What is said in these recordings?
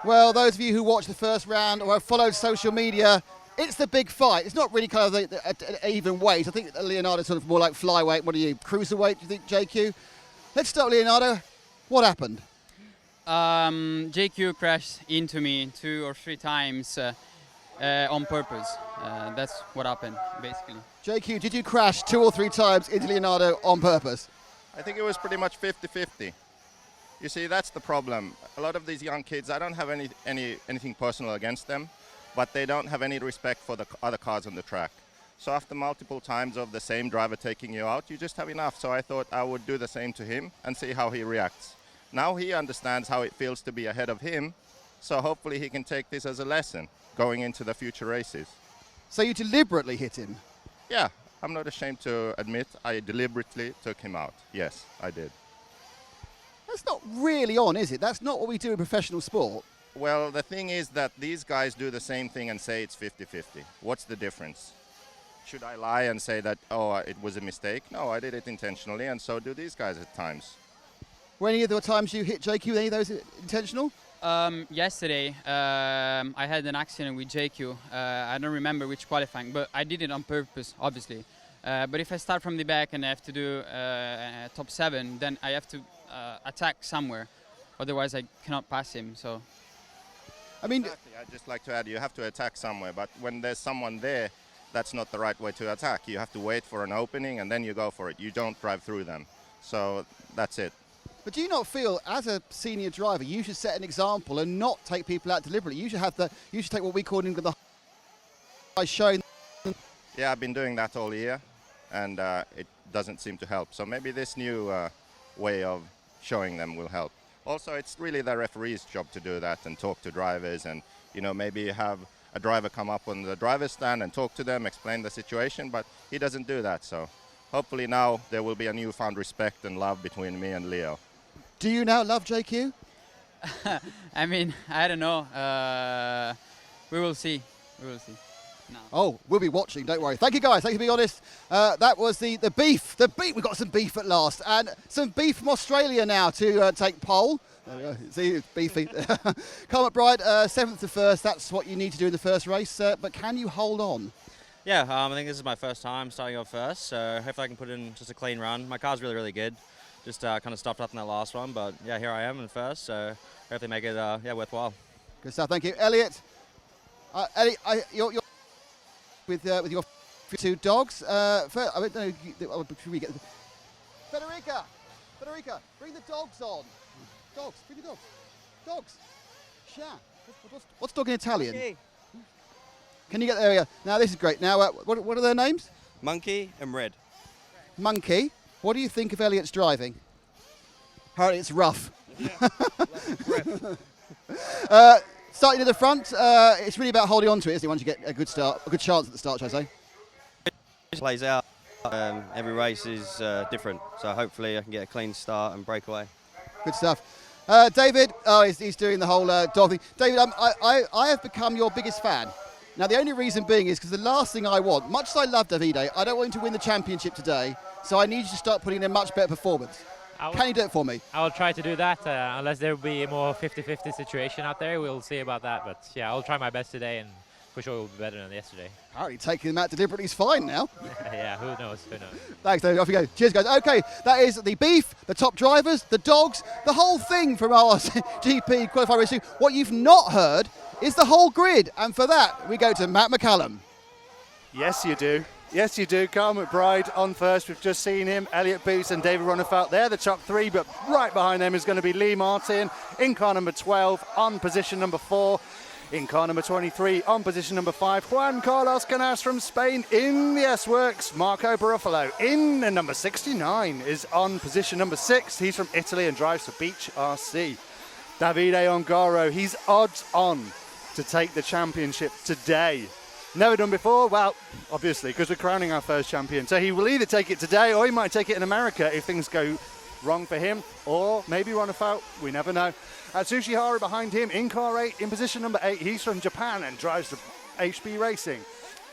Well, those of you who watched the first round or have followed social media, it's the big fight. It's not really kind of an even weight. I think Leonardo's sort of more like flyweight. What are you, cruiserweight, do you think, JQ? Let's start with Leonardo. What happened? JQ crashed into me 2 or 3 times on purpose. That's what happened, basically. JQ, did you crash 2 or 3 times into Leonardo on purpose? I think it was pretty much 50-50. You see, that's the problem. A lot of these young kids, I don't have anything personal against them, but they don't have any respect for the other cars on the track. So after multiple times of the same driver taking you out, you just have enough. So I thought I would do the same to him and see how he reacts. Now he understands how it feels to be ahead of him, so hopefully he can take this as a lesson going into the future races. So you deliberately hit him? Yeah, I'm not ashamed to admit I deliberately took him out. Yes, I did. That's not really on, is it? That's not what we do in professional sport. Well, the thing is that these guys do the same thing and say it's 50-50. What's the difference? Should I lie and say that, oh, it was a mistake? No, I did it intentionally, and so do these guys at times. Were any of the times you hit JQ, any of those intentional? Yesterday, I had an accident with JQ. I don't remember which qualifying, but I did it on purpose, obviously. But if I start from the back and I have to do top 7, then I have to attack somewhere. Otherwise, I cannot pass him. So, I mean, exactly. I'd just like to add, you have to attack somewhere. But when there's someone there, that's not the right way to attack. You have to wait for an opening and then you go for it. You don't drive through them. So that's it. But do you not feel, as a senior driver, you should set an example and not take people out deliberately? You should take what we call in the by showing. Yeah, I've been doing that all year, and it doesn't seem to help. So maybe this new way of showing them will help. Also, it's really the referee's job to do that and talk to drivers, and maybe have a driver come up on the driver's stand and talk to them, explain the situation. But he doesn't do that. So hopefully now there will be a newfound respect and love between me and Leo. Do you now love JQ? I mean, I don't know. We will see. We will see. No. Oh, we'll be watching, don't worry. Thank you, guys. Thank you for being honest. That was the beef. The beef. We've got some beef at last. And some beef from Australia now to take pole. There we go. See, it's beefy. Kyle McBride, 7th to 1st. That's what you need to do in the first race. But can you hold on? Yeah, I think this is my first time starting off first. So hopefully I can put in just a clean run. My car's really, really good. Just kind of stuffed up in that last one. But, yeah, here I am in first. So hopefully make it worthwhile. Good stuff. Thank you. Elliot, you're with your 2 dogs. First, I don't know. Federica, bring the dogs on. Dogs, bring the dogs. Dogs. Sha. What's dog in Italian? Monkey. Can you get there? Yeah. Now this is great. Now, what are their names? Monkey and Red. Monkey. What do you think of Elliot's driving? Apparently it's rough. Yeah. Starting to the front, it's really about holding on to it, isn't it, once you get a good start, a good chance at the start, should I say? It plays out. Every race is different, so hopefully I can get a clean start and break away. Good stuff. David, he's doing the whole dog thing. David, I have become your biggest fan. Now, the only reason being is because the last thing I want, much as I love Davide, I don't want him to win the championship today, so I need you to start putting in a much better performance. Can you do it for me? I will try to do that, unless there will be a more 50-50 situation out there. We'll see about that, but yeah, I'll try my best today, and for sure it will be better than yesterday. Apparently taking him out deliberately is fine now. Yeah, who knows. Thanks, David. Off you go. Cheers, guys. Okay, that is the beef, the top drivers, the dogs, the whole thing from our GP qualifying race. What you've not heard is the whole grid, and for that, we go to Matt McCallum. Yes, you do. Yes, you do. Kyle McBride on first. We've just seen him. Elliot Booth and David Ronnefelt. They're the top 3, but right behind them is going to be Lee Martin in car number 12 on position number 4. In car number 23 on position number 5, Juan Carlos Canas from Spain in the S-Works. Marco Barufalo in the number 69 is on position number 6. He's from Italy and drives for Beach RC. Davide Ongaro, he's odds on to take the championship today. Never done before? Well, obviously, because we're crowning our first champion. So he will either take it today or he might take it in America if things go wrong for him, or maybe Ronnefelt. We never know. Tsuchihara behind him in car 8, in position number 8. He's from Japan and drives for HB Racing.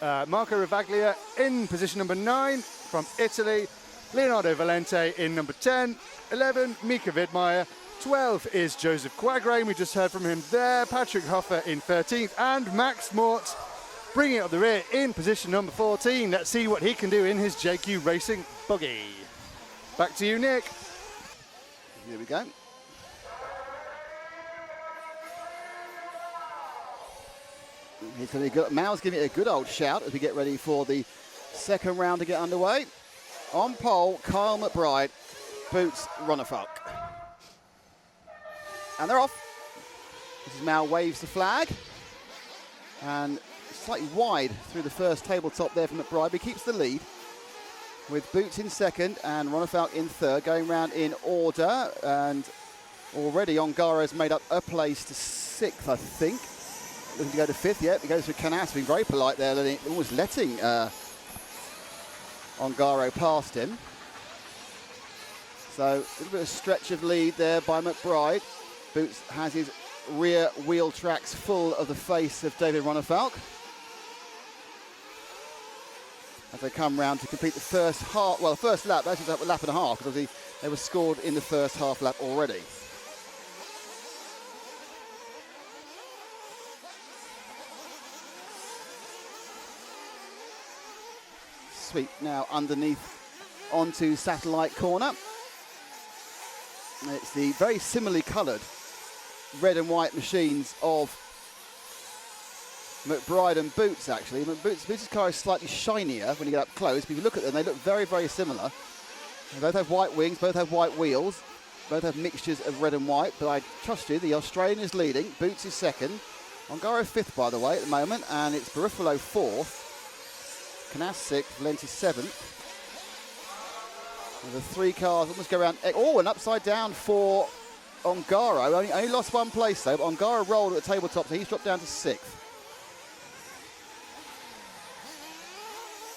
Marco Ravaglia in position number 9 from Italy. Leonardo Valente in number 10. 11, Mika Widmeyer. 12th is Joseph Quagrain, we just heard from him there. Patrick Hoffer in 13th, and Max Mort bringing it up the rear in position number 14. Let's see what he can do in his JQ Racing buggy. Back to you, Nick. Here we go. He's going to be good. Mal's giving it a good old shout as we get ready for the second round to get underway. On pole, Kyle McBride, Boots Ronefalk. And they're off. This is Mal waves the flag. And slightly wide through the first tabletop there from McBride, but he keeps the lead. With Boots in second and Ronefalk in third, going round in order. And already Ongaro's made up a place to sixth, I think. Looking to go to fifth, yeah, he goes for Canas, being very polite there, almost letting Ongaro past him. So a little bit of stretch of lead there by McBride. Boots has his rear wheel tracks full of the face of David Ronefalk. As they come round to complete the first half, well, the first lap, actually a lap and a half, because they were scored in the first half lap already. Sweep now underneath onto Satellite Corner. It's the very similarly coloured red and white machines of McBride and Boots, actually. Boots' car is slightly shinier when you get up close, but if you look at them, they look very, very similar. They both have white wings, both have white wheels, both have mixtures of red and white, but I trust you, the Australian is leading, Boots is second, Ongaro fifth, by the way, at the moment, and it's Barufalo fourth. Canas sixth, Valenti seventh. And the three cars almost go around. Oh, an upside down for Ongaro. Only lost one place though, but Ongaro rolled at the tabletop, so he's dropped down to sixth.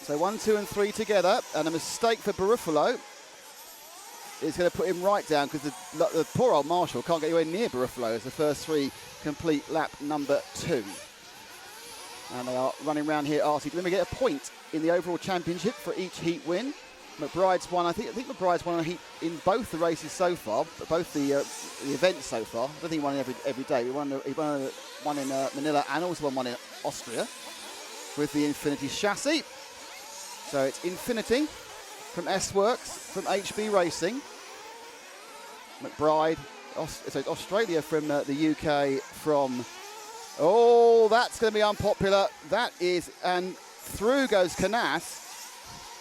So 1, 2, and 3 together, and a mistake for Barufalo is going to put him right down because the poor old Marshall can't get anywhere near Barufalo as the first three complete lap number 2. And they are running around here. RCGP. Let me get a point in the overall championship for each heat win. McBride's won. I think McBride's won a heat in both the races so far, both the events so far. I don't think he won every day. He won one in Manila and also won one in Austria with the Infinity chassis. So it's Infinity from S-Works, from HB Racing. McBride, so it's Australia from the UK from... Oh, that's going to be unpopular. That is, and through goes Canas.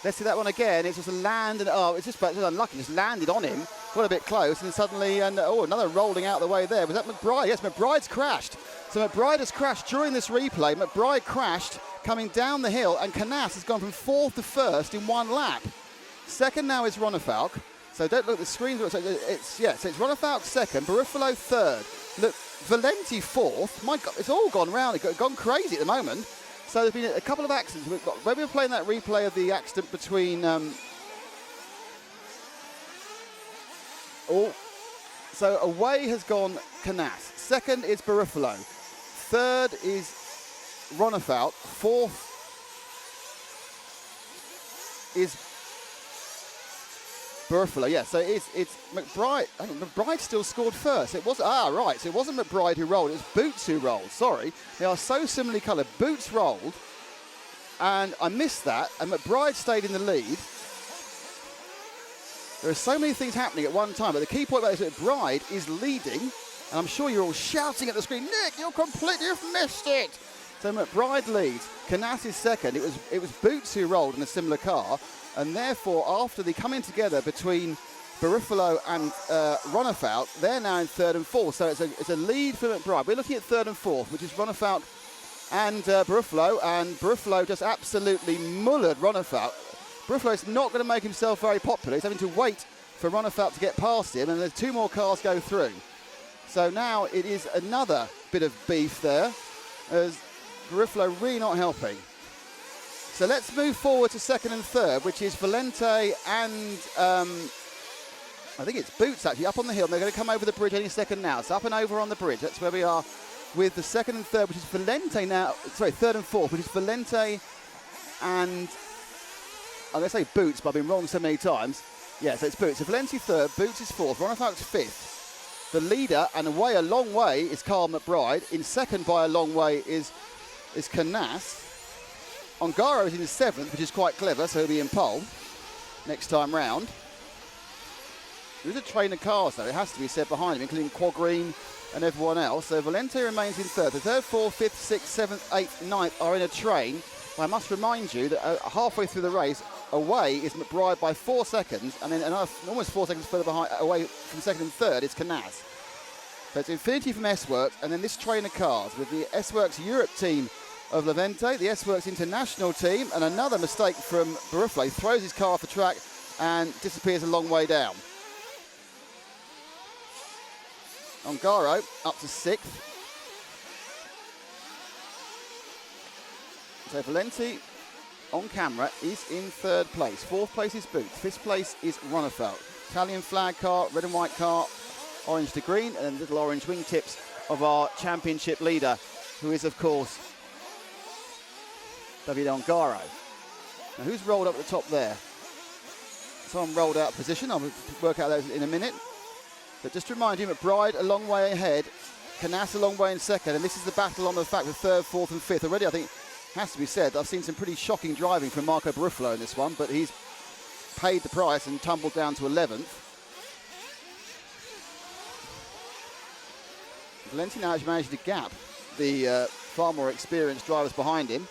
Let's see that one again. It's just a land, and it's just unlucky. Just landed on him, got a bit close, and suddenly, another rolling out the way there. Was that McBride? Yes, McBride's crashed. So McBride has crashed during this replay. McBride crashed coming down the hill, and Canas has gone from fourth to first in one lap. Second now is Ronefalk. So don't look at the screen. So it's Ronefalk second, Barufalo third. Look, Valenti fourth. My God, it's all gone round. It's gone crazy at the moment. So there's been a couple of accidents. When we were playing that replay of the accident between... so away has gone Canas. Second is Barufalo. Third is Ronefalk. Fourth is Barufalo. Yeah, so it's McBride. I think McBride still scored first. It was right. So it wasn't McBride who rolled. It was Boots who rolled. Sorry, they are so similarly coloured. Boots rolled, and I missed that. And McBride stayed in the lead. There are so many things happening at one time, but the key point about this is that McBride is leading, and I'm sure you're all shouting at the screen, Nick, you've missed it. So McBride leads. Canas is second. It was Boots who rolled in a similar car. And therefore, after they come in together between Barufalo and Ronefalk, they're now in third and fourth. So it's a lead for McBride. We're looking at third and fourth, which is Ronefalk and Barufalo. And Barufalo just absolutely mullered Ronefalk. Barufalo's not going to make himself very popular. He's having to wait for Ronefalk to get past him, and there's two more cars go through. So now it is another bit of beef there, as Barufalo really not helping. So let's move forward to second and third, which is Valenti and I think it's Boots actually up on the hill. And they're going to come over the bridge any second now. So up and over on the bridge. That's where we are with the second and third, which is Valenti now. Sorry, third and fourth, which is Valenti and I'm going to say Boots, but I've been wrong so many times. Yeah, so it's Boots. So Valenti third, Boots is fourth, Ronefalk's fifth. The leader, and away a long way, is Kyle McBride. In second by a long way is Canas. Ongaro is in 7th, which is quite clever, so he'll be in pole next time round. There is a train of cars, though, it has to be said, behind him, including Quagreen and everyone else. So Valente remains in 3rd. The 3rd, 4th, 5th, 6th, 7th, 8th, 9th are in a train. But I must remind you that halfway through the race, away is McBride by 4 seconds, and then another, almost 4 seconds further behind, away from 2nd and 3rd is Canas. So it's Infinity from S-Works, and then this train of cars with the S-Works Europe team of Levente, the S-Works International team, and another mistake from Barufalo. He throws his car off the track and disappears a long way down. Ongaro up to 6th. So Valente on camera is in 3rd place. 4th place is Boots. 5th place is Ronefeld. Italian flag car, red and white car, orange to green, and little orange wingtips of our championship leader, who is, of course, David Ongaro. Now, who's rolled up at the top there? Someone rolled out of position. I'll work out those in a minute. But just to remind you, McBride a long way ahead, Canas a long way in 2nd, and this is the battle on the fact with 3rd, 4th and 5th. Already, I think, has to be said, I've seen some pretty shocking driving from Marco Barufalo in this one, but he's paid the price and tumbled down to 11th. Valente now has managed to gap the far more experienced drivers behind him.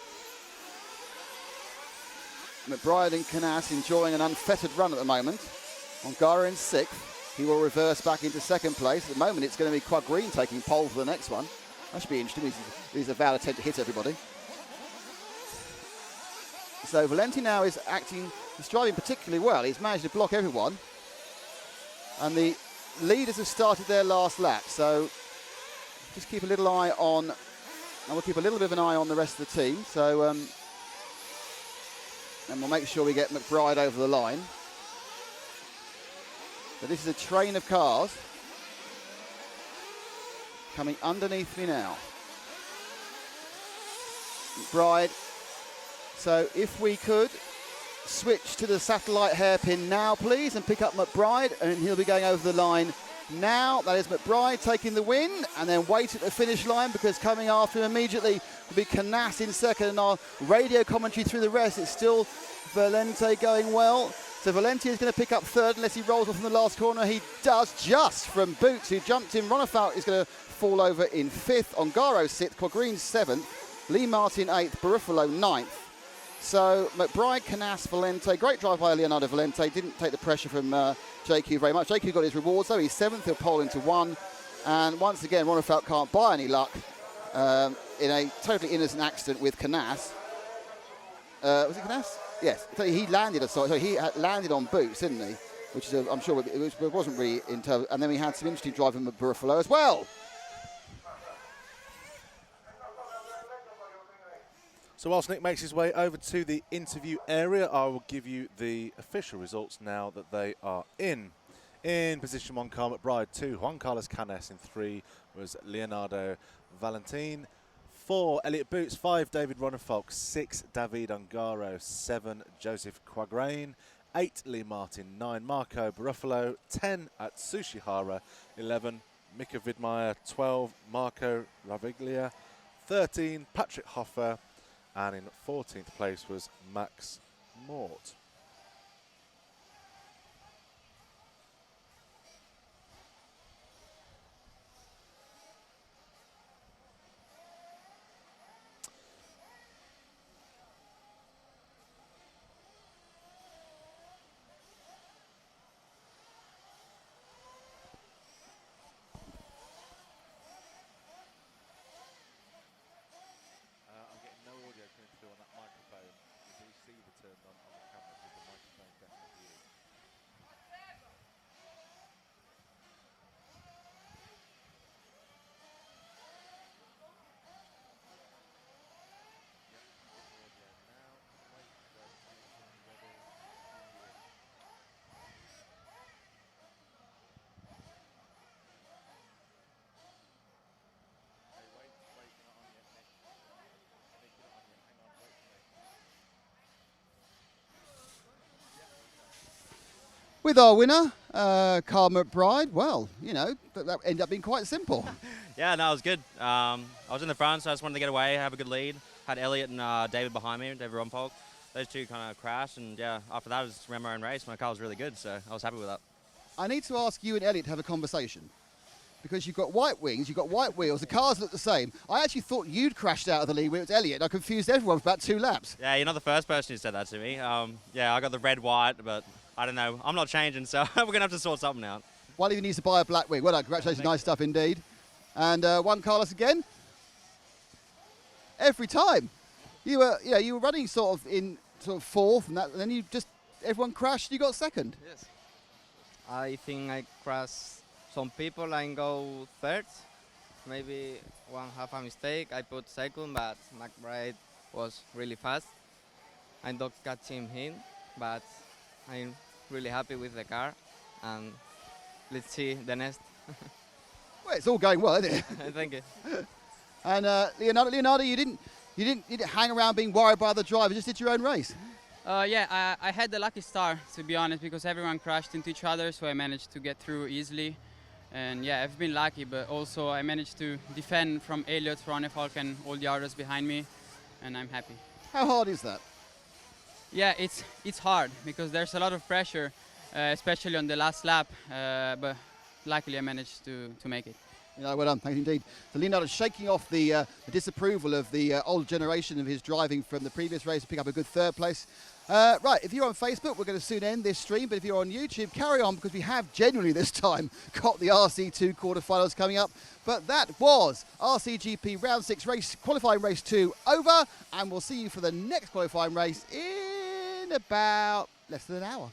McBride and Canas enjoying an unfettered run at the moment. Ongaro in 6th. He will reverse back into 2nd place. At the moment, it's going to be Quagreen taking pole for the next one. That should be interesting. He's a vowed attempt to hit everybody. So Valente now is acting, he's driving particularly well. He's managed to block everyone. And the leaders have started their last lap. So just keep a little eye on, and we'll keep a little bit of an eye on the rest of the team. So, and we'll make sure we get McBride over the line. But this is a train of cars coming underneath me now. McBride. So if we could switch to the satellite hairpin now, please, and pick up McBride, and he'll be going over the line now. That is McBride taking the win, and then wait at the finish line, because coming after him immediately will be Canas in 2nd, and our radio commentary through the rest, it's still Valente going well. So Valente is going to pick up 3rd unless he rolls off in the last corner. He does, just from Boots, who jumped in. Ronefeld is going to fall over in 5th. Ongaro 6th. Quagreen 7th. Lee Martin 8th. Barufalo 9th. So McBride, Canas, Valente. Great drive by Leonardo Valente. Didn't take the pressure from JQ very much. JQ got his rewards, though. He's 7th. He'll pole into 1. And once again, Ronefeld can't buy any luck in a totally innocent accident with Canas. Was it Canas? Yes, so he landed. So he landed on Boots, didn't he? Which is, I'm sure, it wasn't really in terms. And then we had some interesting driving with Barufalo as well. So whilst Nick makes his way over to the interview area, I will give you the official results now that they are in. In position 1, Kyle McBride. 2, Juan Carlos Canes. In 3 was Leonardo Valentin. 4, Elliot Boots. 5, David Ronefalk. 6, David Ongaro. 7, Joseph Quagrain. 8, Lee Martin. 9, Marco Barufalo. 10, Atsushihara. 11, Mika Vidmeier. 12, Marco Raviglia. 13, Patrick Hoffer. And in 14th place was Max Mort. I'm getting no audio coming through on that microphone. Do you see the turn on the camera? With our winner, Kyle McBride, well, you know, that ended up being quite simple. Yeah, no, it was good. I was in the front, so I just wanted to get away, have a good lead. Had Elliot and David behind me, David Rumpolk. Those two kind of crashed, and yeah, after that, I just ran my own race. My car was really good, so I was happy with that. I need to ask you and Elliot to have a conversation. Because you've got white wings, you've got white wheels, the cars look the same. I actually thought you'd crashed out of the lead when it was Elliot. I confused everyone for about 2 laps. Yeah, you're not the first person who said that to me. Yeah, I got the red, white, but I don't know. I'm not changing, so we're going to have to sort something out. One of you needs to buy a black wing. Well done, congratulations, nice stuff indeed. And Juan Carlos again. Every time. You were running sort of fourth, and then you just, everyone crashed, you got second. Yes. I think I crashed some people and go third. Maybe one have a mistake. I put second, but McBride was really fast. I don't catch him in, but I'm really happy with the car. And let's see the next. Well, it's all going well, isn't it? Thank you. And Leonardo, you didn't hang around being worried by the driver, just did your own race. Yeah, I had the lucky start, to be honest, because everyone crashed into each other, so I managed to get through easily. And yeah, I've been lucky, but also I managed to defend from Elliot, Ronefalk, and all the others behind me, and I'm happy. How hard is that? Yeah, it's hard because there's a lot of pressure, especially on the last lap, but luckily I managed to make it. Well done, thank you indeed. So Leonardo shaking off the disapproval of the old generation of his driving from the previous race to pick up a good third place. Right, if you're on Facebook, we're going to soon end this stream, but if you're on YouTube, carry on because we have genuinely this time got the RC2 quarterfinals coming up. But that was RCGP Round 6 race, qualifying race 2 over, and we'll see you for the next qualifying race in about less than an hour.